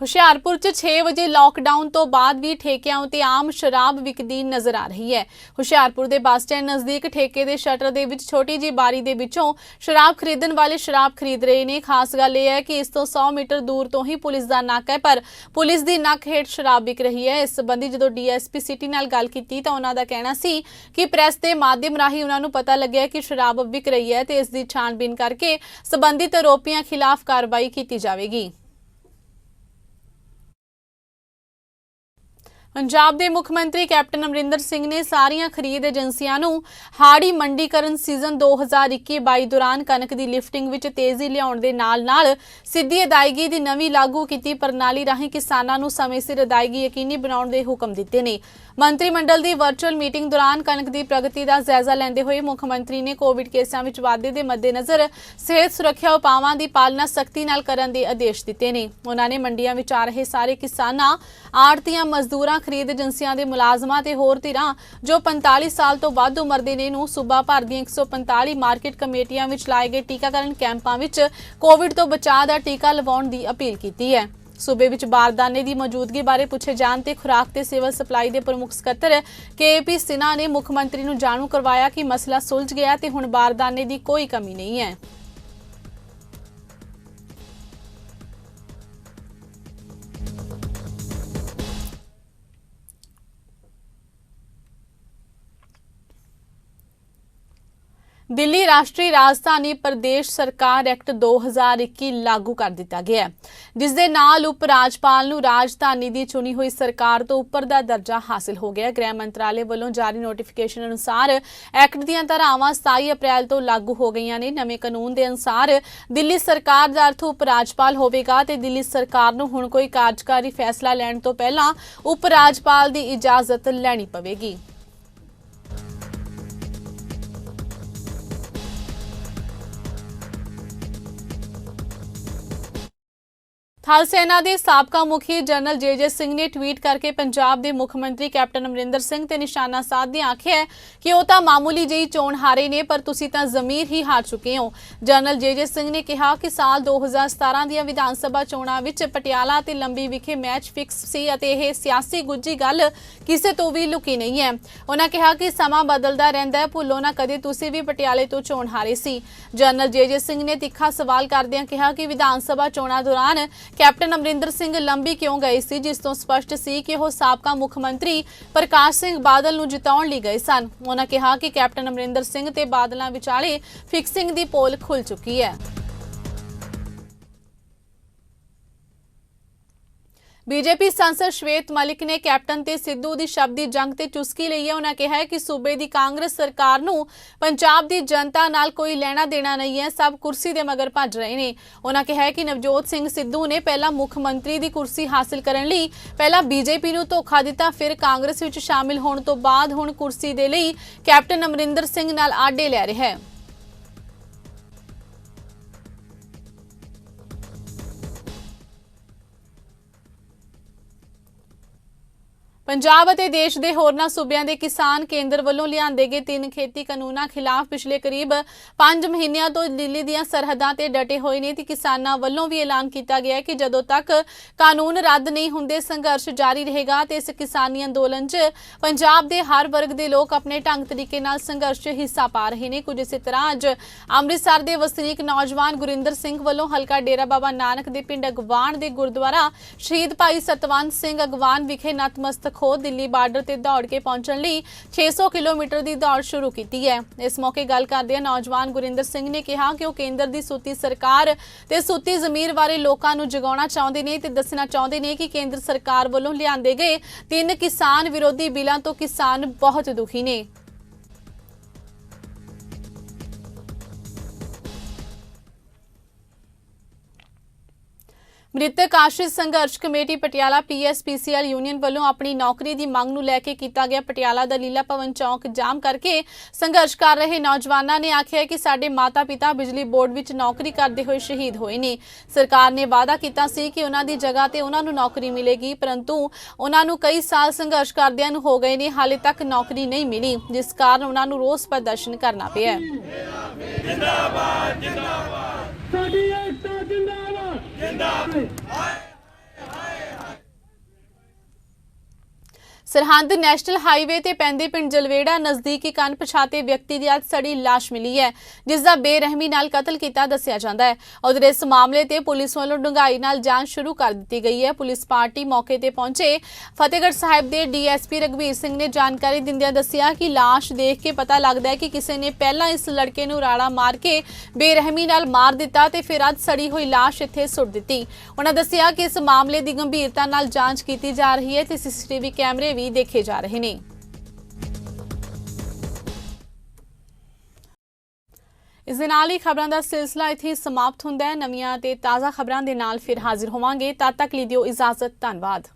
ਹੁਸ਼ਿਆਰਪੁਰ 'ਚ 6 ਵਜੇ ਲਾਕਡਾਊਨ ਤੋਂ ਬਾਅਦ ਵੀ ਠੇਕਿਆਂ ਉਤੇ ਆਮ ਸ਼ਰਾਬ ਵਿਕਦੀ ਨਜ਼ਰ ਆ ਰਹੀ ਹੈ। ਹੁਸ਼ਿਆਰਪੁਰ ਦੇ ਬੱਸ ਸਟੈਂਡ ਨਜ਼ਦੀਕ ਠੇਕੇ ਦੇ ਸ਼ਟਰ ਦੇ ਵਿੱਚ ਛੋਟੀ ਜਿਹੀ ਬਾਰੀ ਦੇ ਵਿੱਚੋਂ ਸ਼ਰਾਬ ਖਰੀਦਣ ਵਾਲੇ ਸ਼ਰਾਬ ਖਰੀਦ ਰਹੇ ਨੇ। ਖਾਸ ਗੱਲ ਇਹ ਹੈ ਕਿ ਇਸ ਤੋਂ 100 ਮੀਟਰ ਦੂਰ ਤੋਂ ਹੀ ਪੁਲਿਸ ਦਾ ਨਾਕਾ ਹੈ, ਪਰ ਪੁਲਿਸ ਦੀ ਨੱਕ ਹੇਠ ਸ਼ਰਾਬ ਵਿਕ ਰਹੀ ਹੈ। ਇਸ ਸੰਬੰਧੀ ਜਦੋਂ ਡੀਐਸਪੀ ਸਿਟੀ ਨਾਲ ਗੱਲ ਕੀਤੀ ਤਾਂ ਉਹਨਾਂ ਦਾ ਕਹਿਣਾ ਸੀ ਕਿ ਪ੍ਰੈਸ ਦੇ ਮਾਧਿਅਮ ਰਾਹੀਂ ਉਹਨਾਂ ਨੂੰ ਪਤਾ ਲੱਗਿਆ ਕਿ ਸ਼ਰਾਬ ਵਿਕ ਰਹੀ ਹੈ ਤੇ ਇਸ ਦੀ ਛਾਣਬੀਨ ਕਰਕੇ ਸੰਬੰਧਿਤ ਆਰੋਪੀਆਂ ਖਿਲਾਫ ਕਾਰਵਾਈ ਕੀਤੀ ਜਾਵੇਗੀ। ਪੰਜਾਬ ਦੇ ਮੁੱਖ ਮੰਤਰੀ ਕੈਪਟਨ ਅਮਰਿੰਦਰ ਸਿੰਘ ਨੇ ਸਾਰੀਆਂ ਖਰੀਦ ਏਜੰਸੀਆਂ ਨੂੰ ਹਾੜੀ ਮੰਡੀਕਰਨ ਸੀਜ਼ਨ 2021-22 ਦੌਰਾਨ ਕਣਕ ਦੀ ਲਿਫਟਿੰਗ ਵਿੱਚ ਤੇਜ਼ੀ ਲਿਆਉਣ ਦੇ ਨਾਲ-ਨਾਲ ਸਿੱਧੀ ਅਦਾਇਗੀ ਦੀ ਨਵੀਂ ਲਾਗੂ ਕੀਤੀ ਪ੍ਰਣਾਲੀ ਰਾਹੀਂ ਕਿਸਾਨਾਂ ਨੂੰ ਸਮੇਂ ਸਿਰ ਅਦਾਇਗੀ ਯਕੀਨੀ ਬਣਾਉਣ ਦੇ ਹੁਕਮ ਦਿੱਤੇ ਨੇ। ਮੰਤਰੀ ਮੰਡਲ ਦੀ ਵਰਚੁਅਲ ਮੀਟਿੰਗ ਦੌਰਾਨ ਕਣਕ ਦੀ ਪ੍ਰਗਤੀ ਦਾ ਜਾਇਜ਼ਾ ਲੈਂਦੇ ਹੋਏ ਮੁੱਖ ਮੰਤਰੀ ਨੇ ਕੋਵਿਡ ਕੇਸਾਂ ਵਿੱਚ ਵਾਧੇ ਦੇ ਮੱਦੇਨਜ਼ਰ ਸਿਹਤ ਸੁਰੱਖਿਆ ਉਪਾਵਾਂ ਦੀ ਪਾਲਣਾ ਸਖਤੀ ਨਾਲ ਕਰਨ ਦੇ ਆਦੇਸ਼ ਦਿੱਤੇ ਨੇ। ਉਹਨਾਂ ਨੇ ਮੰਡੀਆਂ ਵਿੱਚ ਆ ਰਹੇ ਸਾਰੇ ਕਿਸਾਨਾਂ, ਆੜ੍ਹਤੀਆਂ, ਮਜ਼ਦੂਰਾਂ, ਖਰੀਦ ਏਜੰਸੀਆਂ ਦੇ ਮੁਲਾਜ਼ਮਾਂ ਤੇ ਹੋਰ ਧਿਰਾਂ ਜੋ 45 ਸਾਲ ਤੋਂ ਵੱਧ ਉਮਰ ਦੇ ਨੇ ਨੂੰ ਸੂਬਾ ਭਰ ਦੀਆਂ 145 ਮਾਰਕੀਟ ਕਮੇਟੀਆਂ ਵਿੱਚ ਲਾਏ ਗਏ ਟੀਕਾਕਰਨ ਕੈਂਪਾਂ ਵਿੱਚ ਕੋਵਿਡ ਤੋਂ ਬਚਾਅ ਦਾ ਟੀਕਾ ਲਵਾਉਣ ਦੀ ਅਪੀਲ ਕੀਤੀ ਹੈ। सूबे विच बारदाने की मौजूदगी बारे पूछे जाने ते खुराक ते सिविल सप्लाई के प्रमुख सकत्तर के सिन्हा ने मुख्यमंत्री नूं जाणू करवाया कि मसला सुलझ गया ते हुण बारदाने की कोई कमी नहीं है। दिल्ली राष्ट्रीय राजधानी प्रदेश सरकार एक्ट 2021 लागू कर दिता गया है, जिस दे नाल उप राजपाल नूं राजधानी दी चुनी हुई सरकार तो उपर दा दर्जा हासिल हो गया। गृह मंत्रालय वालों जारी नोटिफिकेशन अनुसार एक्ट दीआं धारावां 27 अप्रैल तो लागू हो गईयां ने। नवें कानून दे अनुसार दिल्ली सरकार दा अर्थ उप राजपाल होवेगा ते दिल्ली सरकार नूं हुण कोई कार्यकारी फैसला लैण तो पहलां उप राजपाल दी इजाजत लैणी पवेगी। थल सेना के साबका मुखी जनरल जे सिंह ने ट्वीट करके पंजाब के मुख मंत्री कैप्टन अमरिंदर सिंह ते निशाना साधदे आखिया है कि वह तो मामूली जी चोण हारे ने, पर तुसी तां ज़मीर ही हार चुके हो। जनरल जे सिंह ने कहा कि साल 2017 दी विधान सभा चोणां विच पटियाला ते लंबी विखे मैच फिक्स सी अते इह सियासी गुज्जी गल किसे तो भी लुकी नहीं है। उन्हां कहा कि समा बदलदा रहिंदा है, भुल्लो ना कदे तुसी भी पटियाले तो चोण हारे सी। जनरल जे सिंह ने तिखा सवाल करदिआं कहा कि विधान सभा चोणां दौरान कैप्टन अमरिंदर सिंह लंबी क्यों गए सी, जिस तो स्पष्ट सी कि वह साबका मुख मंत्री प्रकाश सिंह बादल नूं जिताउण लई गए सन। उन्होंने कहा कि कैप्टन अमरिंदर सिंह ते बादलां विचाले फिक्सिंग दी पोल खुल चुकी है। बीजेपी सांसद श्वेत मलिक ने कैप्टन ते सिद्धू दी शब्दी जंग ते चुस्की लई है। उन्होंने कहा है कि सूबे दी कांग्रेस सरकार नूं पंजाब दी जनता नाल कोई लेना देना नहीं है, सब कुर्सी दे मगर भज रहे ने। उन्होंने कहा है कि नवजोत सिंह सिद्धू ने पहला मुख मंत्री दी कुर्सी हासिल करन लई पहला बीजेपी नूं धोखा दिता, फिर कांग्रेस विच शामिल होण तो बाद हुण कुर्सी दे लई कैप्टन अमरिंदर सिंह नाल आडे लै रिहा है। पंजाब ਅਤੇ देश के होरना सूबिਆਂ ਦੇ किसान केंद्र ਵੱਲੋਂ ਲਿਆਂਦੇ ਗਏ 3 खेती ਕਾਨੂੰਨਾਂ खिलाफ पिछले करीब 5 ਮਹੀਨਿਆਂ ਤੋਂ दिल्ली ਦੀਆਂ ਸਰਹੱਦਾਂ ਤੇ डटे ਹੋਏ ਨੇ ਤੇ किसानां ਵੱਲੋਂ भी ऐलान किया गया है कि ਜਦੋਂ तक कानून रद्द नहीं ਹੁੰਦੇ संघर्ष जारी रहेगा। ਤੇ इस किसानी अंदोलन 'ਚ पंजाब ਦੇ हर वर्ग ਦੇ लोग अपने ढंग तरीके ਨਾਲ संघर्ष 'ਚ हिस्सा पा रहे ਨੇ। कुछ इस तरह अज ਅੰਮ੍ਰਿਤਸਰ ਦੇ ਵਸਨੀਕ नौजवान गुरिंदर सिंह ਵੱਲੋਂ हलका डेरा बाबा नानक ਦੇ ਪਿੰਡ ਅਗਵਾਨ ਦੇ ਗੁਰਦੁਆਰਾ शहीद भाई सतवंत सिंह अगवान विखे नतमस्तक हो दिल्ली बार्डर ते दौड़ के पहुंचने लई 600 किलोमीटर की दौड़ शुरू की है। इस मौके गल करदे नौजवान गुरिंदर सिंह ने कहा कि वह केंद्र की सूती सरकार ते सूती जमीर बारे लोगों को जगाउणा चाहुंदे ने ते दसना चाहुंदे ने कि केंद्र सरकार वालों लिआंदे गए 3 किसान विरोधी बिलों तो किसान बहुत दुखी ने। मृतक आश्रित संघर्ष कमेटी पटियाला PSPCL यूनियन वालों अपनी नौकरी की मांग नूं लैके किया गया पटियाला दा लीला भवन चौक जाम करके संघर्ष कर रहे नौजवानों ने आख्या कि साडे माता पिता बिजली बोर्ड विच नौकरी करते हुए शहीद होए ने। सरकार ने वादा किया सी कि उन्हां दी जगह ते उन्हां नूं नौकरी मिलेगी, परंतु उन्हां नूं कई साल संघर्ष करदिआं नूं हो गए ने, हाले तक नौकरी नहीं मिली, जिस कारण उन्हां नूं रोस प्रदर्शन करना पिया। जिंदाबाद जिंदाबाद साडी एकता जिंदाबाद जिंदाबाद ਸਰਹੰਦ ਨੈਸ਼ਨਲ ਹਾਈਵੇ ਤੇ ਪੈਂਦੇ ਪਿੰਡ ਜਲਵੇੜਾ ਨਜ਼ਦੀਕ ਇੱਕ ਅਣਪਛਾਤੇ ਵਿਅਕਤੀ ਦੀ ਅੱਜ ਸੜੀ ਲਾਸ਼ ਮਿਲੀ ਹੈ, ਜਿਸ ਦਾ ਬੇਰਹਿਮੀ ਨਾਲ ਕਤਲ ਕੀਤਾ ਦੱਸਿਆ ਜਾਂਦਾ ਹੈ। ਉਧਰ ਇਸ ਮਾਮਲੇ ਤੇ ਪੁਲਿਸ ਵੱਲੋਂ ਡੂੰਘਾਈ ਨਾਲ ਜਾਂਚ ਸ਼ੁਰੂ ਕਰ ਦਿੱਤੀ ਗਈ ਹੈ। ਪੁਲਿਸ ਪਾਰਟੀ ਮੌਕੇ ਤੇ ਪਹੁੰਚੇ ਫਤਿਹਗੜ੍ਹ ਸਾਹਿਬ ਦੇ ਡੀਐਸਪੀ ਰਘਬੀਰ ਸਿੰਘ ਨੇ ਜਾਣਕਾਰੀ ਦਿੰਦਿਆਂ ਦੱਸਿਆ ਕਿ ਲਾਸ਼ ਦੇਖ ਕੇ ਪਤਾ ਲੱਗਦਾ ਹੈ ਕਿ ਕਿਸੇ ਨੇ ਪਹਿਲਾਂ ਇਸ ਲੜਕੇ ਨੂੰ ਰਾੜਾ ਮਾਰ ਕੇ ਬੇਰਹਿਮੀ ਨਾਲ ਮਾਰ ਦਿੱਤਾ ਤੇ ਫਿਰ ਅੱਜ ਸੜੀ ਹੋਈ ਲਾਸ਼ ਇੱਥੇ ਸੁੱਟ ਦਿੱਤੀ। ਉਹਨਾਂ ਦੱਸਿਆ ਕਿ ਇਸ ਮਾਮਲੇ ਦੀ ਗੰਭੀਰਤਾ ਨਾਲ ਜਾਂਚ ਕੀਤੀ ਜਾ ਰਹੀ ਹੈ ਤੇ ਸੀਸੀਟੀਵੀ ਕੈਮਰੇ ਵੀ ਦੇਖੇ ਜਾ ਰਹੇ ਨੇ। ਇਸ ਦੇ ਨਾਲ ਹੀ ਖਬਰਾਂ ਦਾ ਸਿਲਸਿਲਾ ਇੱਥੇ ਸਮਾਪਤ ਹੁੰਦਾ ਹੈ। ਨਵੀਆਂ ਤੇ ਤਾਜ਼ਾ ਖਬਰਾਂ ਦੇ ਨਾਲ ਫਿਰ ਹਾਜ਼ਰ ਹੋਵਾਂਗੇ। ਤਦ ਤੱਕ ਲਈ ਦਿਓ ਇਜਾਜ਼ਤ। ਧੰਨਵਾਦ।